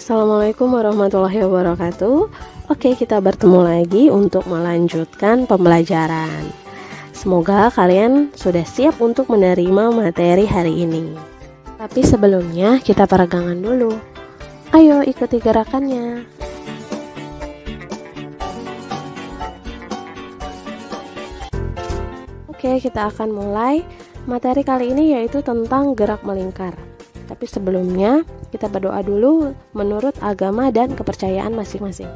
Assalamualaikum warahmatullahi wabarakatuh. Oke, kita bertemu lagi untuk melanjutkan pembelajaran. Semoga kalian sudah siap untuk menerima materi hari ini. Tapi sebelumnya kita peregangan dulu. Ayo ikuti gerakannya. Oke, kita akan mulai. Materi kali ini yaitu tentang gerak melingkar. Tapi sebelumnya kita berdoa dulu menurut agama dan kepercayaan masing-masing.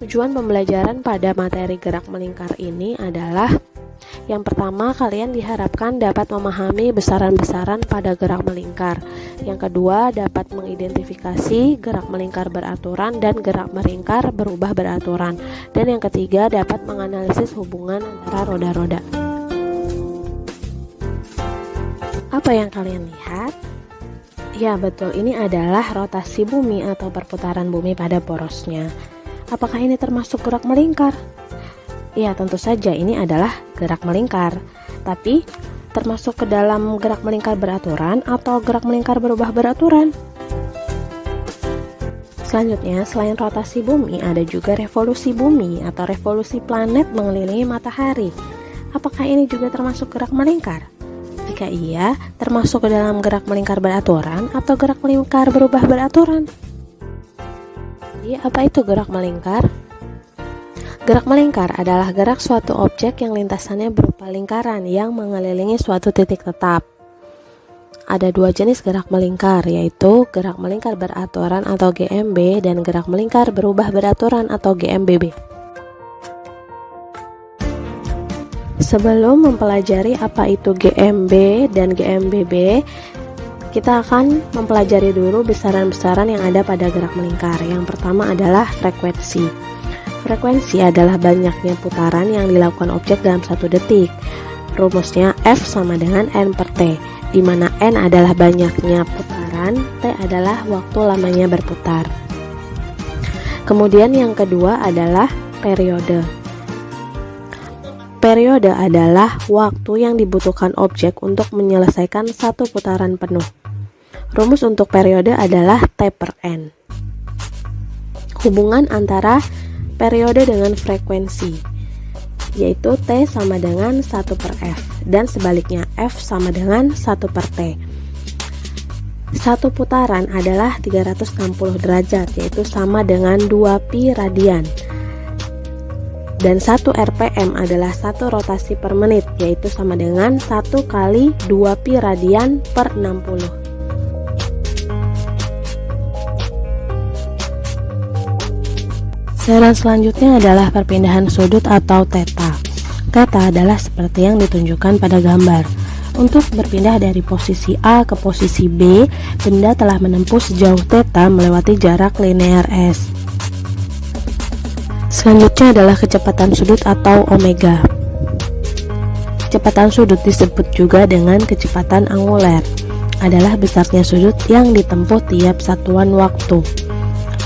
Tujuan pembelajaran pada materi gerak melingkar ini adalah yang pertama, kalian diharapkan dapat memahami besaran-besaran pada gerak melingkar. Yang kedua, dapat mengidentifikasi gerak melingkar beraturan dan gerak melingkar berubah beraturan. Dan yang ketiga, dapat menganalisis hubungan antara roda-roda. Apa yang kalian lihat? Ya betul, ini adalah rotasi bumi atau perputaran bumi pada porosnya. Apakah ini termasuk gerak melingkar? Ya tentu saja ini adalah gerak melingkar. Tapi termasuk ke dalam gerak melingkar beraturan atau gerak melingkar berubah beraturan? Selanjutnya, selain rotasi bumi, ada juga revolusi bumi atau revolusi planet mengelilingi matahari. Apakah ini juga termasuk gerak melingkar? Jika iya, termasuk ke dalam gerak melingkar beraturan atau gerak melingkar berubah beraturan? Jadi, apa itu gerak melingkar? Gerak melingkar adalah gerak suatu objek yang lintasannya berupa lingkaran yang mengelilingi suatu titik tetap. Ada dua jenis gerak melingkar, yaitu gerak melingkar beraturan atau GMB dan gerak melingkar berubah beraturan atau GMBB. Sebelum mempelajari apa itu GMB dan GMBB, kita akan mempelajari dulu besaran-besaran yang ada pada gerak melingkar. Yang pertama adalah frekuensi. Frekuensi adalah banyaknya putaran yang dilakukan objek dalam satu detik. Rumusnya F sama dengan N per T, di mana N adalah banyaknya putaran, T adalah waktu lamanya berputar. Kemudian yang kedua adalah periode. Periode adalah waktu yang dibutuhkan objek untuk menyelesaikan satu putaran penuh. Rumus untuk periode adalah T per N. Hubungan antara periode dengan frekuensi, yaitu T sama dengan 1 per F, dan sebaliknya F sama dengan 1 per T. Satu putaran adalah 360 derajat, yaitu sama dengan 2 pi radian. Dan 1 RPM adalah 1 rotasi per menit, yaitu sama dengan 1 kali 2 pi radian per 60. Saran selanjutnya adalah perpindahan sudut atau theta. Theta adalah seperti yang ditunjukkan pada gambar. Untuk berpindah dari posisi A ke posisi B, benda telah menempuh sejauh theta melewati jarak linear S. Selanjutnya adalah kecepatan sudut atau omega. Kecepatan sudut disebut juga dengan kecepatan anguler, adalah besarnya sudut yang ditempuh tiap satuan waktu.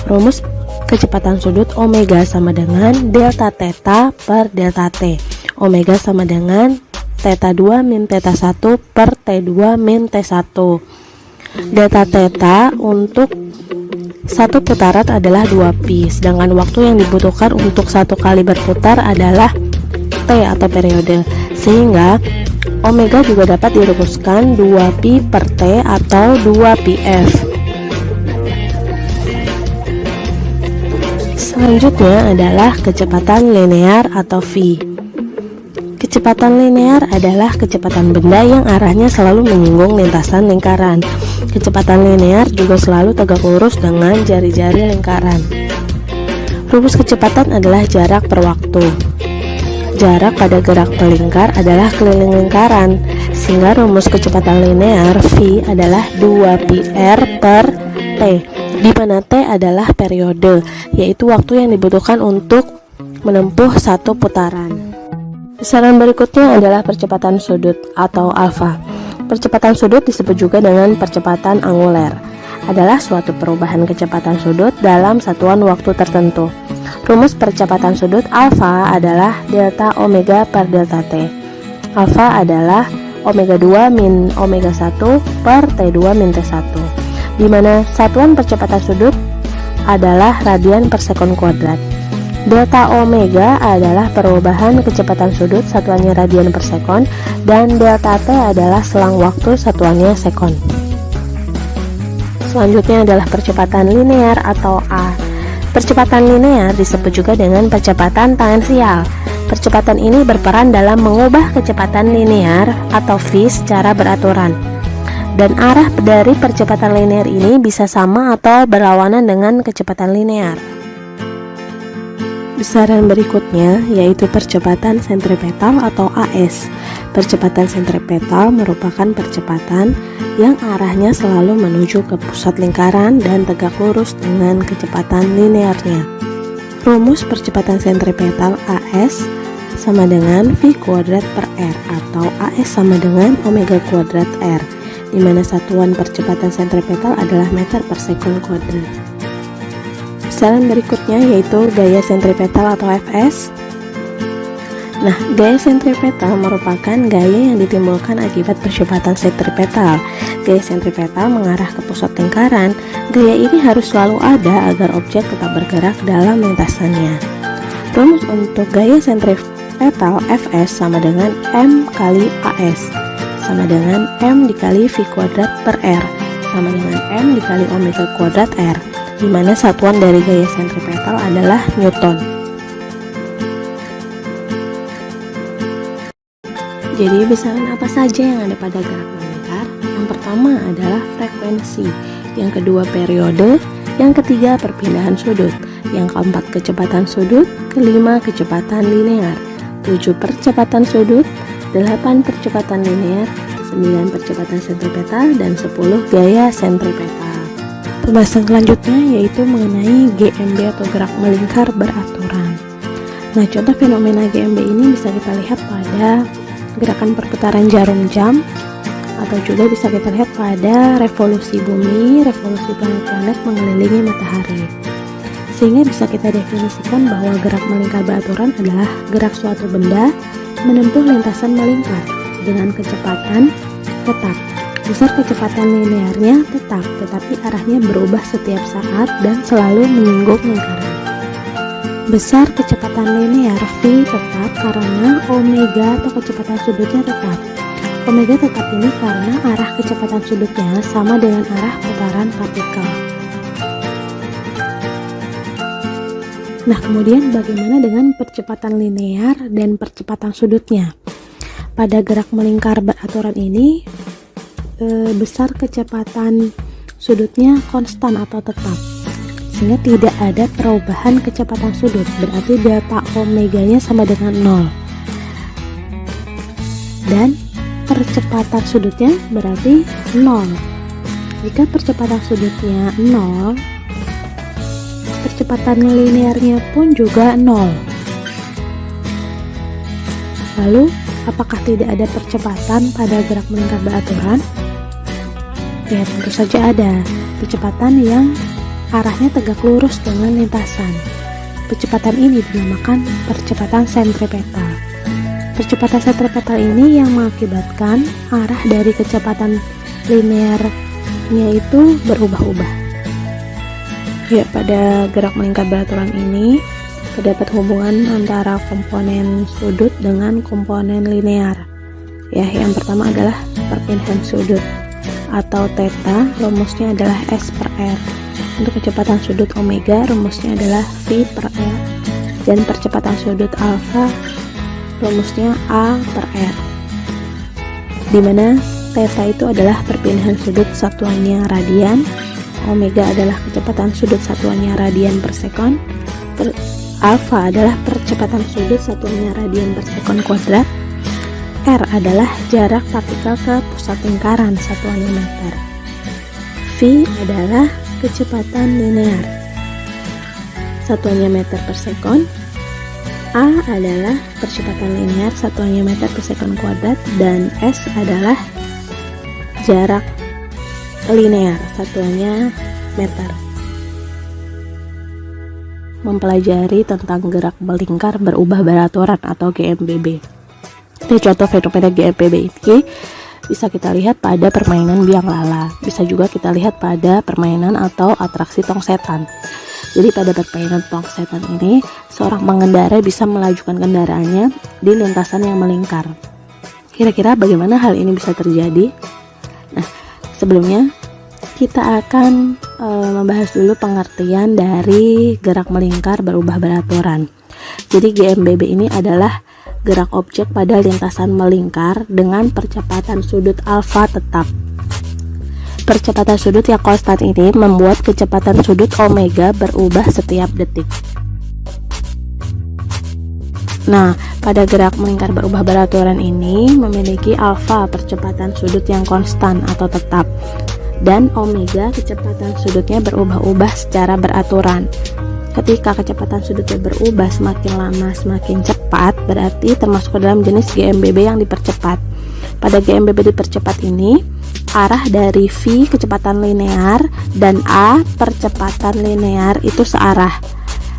Rumus kecepatan sudut omega sama dengan delta theta per delta t. Omega sama dengan theta 2 min theta 1 per t2 min t1. Delta theta untuk satu putaran adalah 2 pi, sedangkan waktu yang dibutuhkan untuk satu kali berputar adalah T atau periode, sehingga omega juga dapat dirumuskan 2 pi per T atau 2 pi F. Selanjutnya adalah kecepatan linear atau V. Kecepatan linear adalah kecepatan benda yang arahnya selalu menyinggung lintasan lingkaran. Kecepatan linear juga selalu tegak lurus dengan jari-jari lingkaran. Rumus kecepatan adalah jarak per waktu. Jarak pada gerak pelingkar adalah keliling lingkaran, sehingga rumus kecepatan linear V adalah 2 pi r per T, di mana T adalah periode, yaitu waktu yang dibutuhkan untuk menempuh satu putaran. Besaran berikutnya adalah percepatan sudut atau alfa. Percepatan sudut disebut juga dengan percepatan anguler, adalah suatu perubahan kecepatan sudut dalam satuan waktu tertentu. Rumus percepatan sudut alfa adalah delta omega per delta t. Alfa adalah omega 2 min omega 1 per T2 min T1, di mana satuan percepatan sudut adalah radian per sekon kuadrat. Delta omega adalah perubahan kecepatan sudut, satuannya radian per sekon, dan delta T adalah selang waktu, satuannya sekon. Selanjutnya adalah percepatan linear atau A. Percepatan linear disebut juga dengan percepatan tangensial. Percepatan ini berperan dalam mengubah kecepatan linear atau V secara beraturan. Dan arah dari percepatan linear ini bisa sama atau berlawanan dengan kecepatan linear. Besaran berikutnya yaitu percepatan sentripetal atau AS. Percepatan sentripetal merupakan percepatan yang arahnya selalu menuju ke pusat lingkaran dan tegak lurus dengan kecepatan linearnya. Rumus percepatan sentripetal AS sama dengan V kuadrat per R atau AS sama dengan omega kuadrat R, di mana satuan percepatan sentripetal adalah meter per sekon kuadrat. Besaran berikutnya yaitu gaya sentripetal atau Fs. Nah, gaya sentripetal merupakan gaya yang ditimbulkan akibat percepatan sentripetal. Gaya sentripetal mengarah ke pusat lingkaran. Gaya ini harus selalu ada agar objek tetap bergerak dalam lintasannya. Rumus untuk gaya sentripetal Fs sama dengan M kali AS sama dengan M dikali V kuadrat per R sama dengan M dikali omega kuadrat R, di mana satuan dari gaya sentripetal adalah Newton. Jadi besaran apa saja yang ada pada gerak melingkar? Yang pertama adalah frekuensi, yang kedua periode, yang ketiga perpindahan sudut, yang keempat kecepatan sudut, kelima kecepatan linear, 7 percepatan sudut, 8 percepatan linear, 9 percepatan sentripetal, dan 10 gaya sentripetal. Pembahasan selanjutnya yaitu mengenai GMB atau gerak melingkar beraturan. Nah, contoh fenomena GMB ini bisa kita lihat pada gerakan perputaran jarum jam, atau juga bisa kita lihat pada revolusi bumi, revolusi planet-planet mengelilingi matahari. Sehingga bisa kita definisikan bahwa gerak melingkar beraturan adalah gerak suatu benda menempuh lintasan melingkar dengan kecepatan tetap. Besar kecepatan linearnya tetap, tetapi arahnya berubah setiap saat dan selalu menyinggung lingkaran. Besar kecepatan linear V tetap karena omega atau kecepatan sudutnya tetap. Omega tetap ini karena arah kecepatan sudutnya sama dengan arah putaran partikel. Nah, kemudian bagaimana dengan percepatan linear dan percepatan sudutnya? Pada gerak melingkar beraturan ini, besar kecepatan sudutnya konstan atau tetap, sehingga tidak ada perubahan kecepatan sudut, berarti delta omeganya sama dengan 0. Dan percepatan sudutnya berarti 0. Jika percepatan sudutnya 0, percepatan linearnya pun juga 0. Lalu, apakah tidak ada percepatan pada gerak melingkar beraturan? Ya, tentu saja ada. Percepatan yang arahnya tegak lurus dengan lintasan. Percepatan ini dinamakan percepatan sentripetal. Percepatan sentripetal ini yang mengakibatkan arah dari kecepatan linearnya itu berubah-ubah. Ya, pada gerak melingkar beraturan ini terdapat hubungan antara komponen sudut dengan komponen linear. Ya, yang pertama adalah perpindahan sudut atau theta, rumusnya adalah S per R. Untuk kecepatan sudut omega, rumusnya adalah V per R. Dan percepatan sudut alfa, rumusnya A per R. Dimana theta itu adalah perpindahan sudut satuannya radian, omega adalah kecepatan sudut satuannya radian per sekon, alfa adalah percepatan sudut satuannya radian per sekon kuadrat, R adalah jarak partikel ke pusat lingkaran satuannya meter, V adalah kecepatan linear satuannya meter per sekon, A adalah percepatan linear satuannya meter per sekon kuadrat, dan S adalah jarak linear satuannya meter. Mempelajari tentang gerak melingkar berubah beraturan atau GMBB. Ini contoh fenomena GMBB ini bisa kita lihat pada permainan biang lala, bisa juga kita lihat pada permainan atau atraksi tong setan. Jadi pada permainan tong setan ini, seorang pengendara bisa melajukan kendaraannya di lintasan yang melingkar. Kira-kira bagaimana hal ini bisa terjadi? Nah, sebelumnya kita akan membahas dulu pengertian dari gerak melingkar berubah beraturan. Jadi GMBB ini adalah gerak objek pada lintasan melingkar dengan percepatan sudut alfa tetap. Percepatan sudut yang konstan ini membuat kecepatan sudut omega berubah setiap detik. Nah, pada gerak melingkar berubah beraturan ini memiliki alfa percepatan sudut yang konstan atau tetap, dan omega kecepatan sudutnya berubah-ubah secara beraturan. Ketika kecepatan sudutnya berubah semakin lama semakin cepat, berarti termasuk ke dalam jenis GMBB yang dipercepat. Pada GMBB dipercepat ini, arah dari V kecepatan linear dan A percepatan linear itu searah.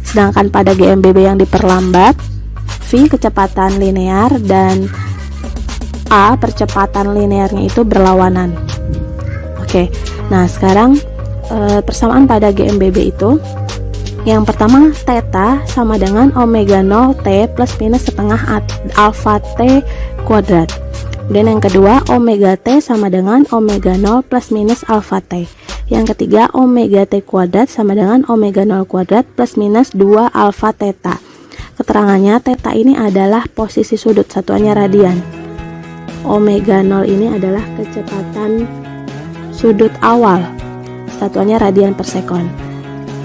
Sedangkan pada GMBB yang diperlambat, V kecepatan linear dan A percepatan linearnya itu berlawanan. Oke, nah sekarang persamaan pada GMBB itu, yang pertama, theta sama dengan omega 0 T plus minus setengah alpha T kuadrat. Dan yang kedua, omega T sama dengan omega 0 plus minus alpha T. Yang ketiga, omega T kuadrat sama dengan omega 0 kuadrat plus minus 2 alpha theta. Keterangannya, theta ini adalah posisi sudut, satuannya radian. Omega 0 ini adalah kecepatan sudut awal, satuannya radian per sekon.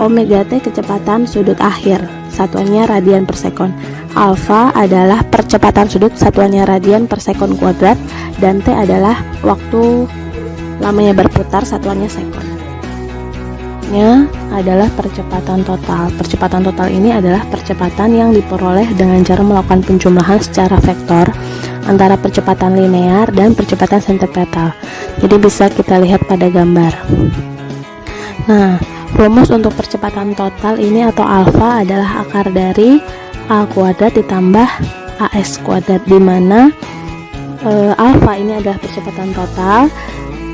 Omega T kecepatan sudut akhir, satuannya radian per sekon. Alfa adalah percepatan sudut, satuannya radian per sekon kuadrat, dan T adalah waktu lamanya berputar, satuannya sekon. Nya adalah percepatan total. Percepatan total ini adalah percepatan yang diperoleh dengan cara melakukan penjumlahan secara vektor antara percepatan linear dan percepatan sentripetal. Jadi bisa kita lihat pada gambar. Nah, rumus untuk percepatan total ini atau alfa adalah akar dari A kuadrat ditambah AS kuadrat, di mana alfa ini adalah percepatan total,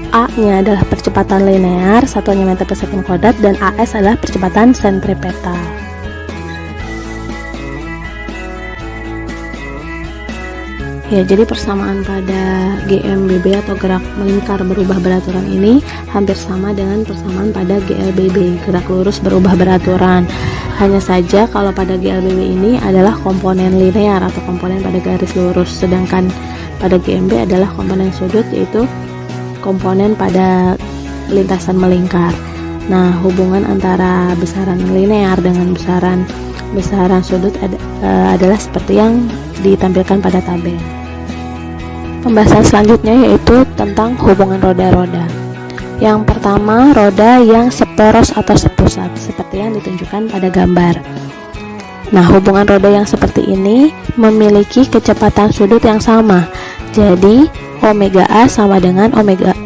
A nya adalah percepatan linear, satuannya meter per second kuadrat, dan AS adalah percepatan sentripetal. Ya, jadi persamaan pada GMBB atau gerak melingkar berubah beraturan ini hampir sama dengan persamaan pada GLBB, gerak lurus berubah beraturan. Hanya saja kalau pada GLBB ini adalah komponen linear atau komponen pada garis lurus, sedangkan pada GMB adalah komponen sudut, yaitu komponen pada lintasan melingkar. Nah, hubungan antara besaran linear dengan besaran sudut adalah seperti yang ditampilkan pada tabel. Pembahasan selanjutnya yaitu tentang hubungan roda-roda. Yang pertama, roda yang seporos atau sepusat, seperti yang ditunjukkan pada gambar. Nah, hubungan roda yang seperti ini memiliki kecepatan sudut yang sama. Jadi, omega A sama dengan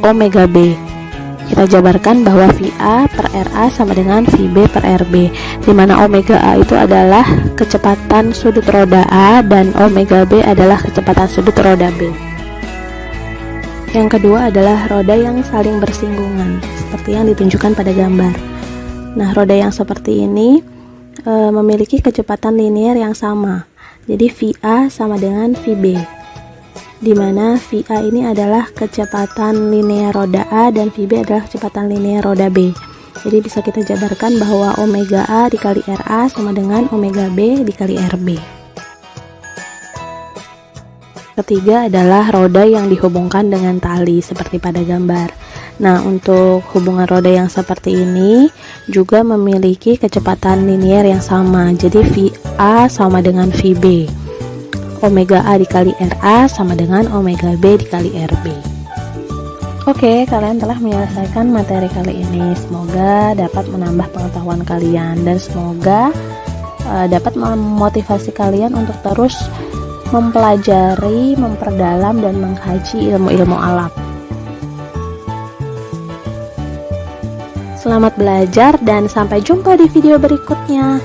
omega B. Kita jabarkan bahwa VA per RA sama dengan VB per RB, di mana omega A itu adalah kecepatan sudut roda A dan omega B adalah kecepatan sudut roda B. Yang kedua adalah roda yang saling bersinggungan, seperti yang ditunjukkan pada gambar. Nah, roda yang seperti ini memiliki kecepatan linear yang sama. Jadi VA sama dengan VB, di mana VA ini adalah kecepatan linear roda A dan VB adalah kecepatan linear roda B. Jadi bisa kita jabarkan bahwa omega A dikali RA sama dengan omega B dikali RB. Ketiga adalah roda yang dihubungkan dengan tali seperti pada gambar. Nah, untuk hubungan roda yang seperti ini juga memiliki kecepatan linear yang sama. Jadi VA sama dengan VB. Omega A dikali RA sama dengan omega B dikali RB. Oke, kalian telah menyelesaikan materi kali ini. Semoga dapat menambah pengetahuan kalian dan semoga dapat memotivasi kalian untuk terus mempelajari, memperdalam, dan mengkaji ilmu-ilmu alam. Selamat belajar dan sampai jumpa di video berikutnya.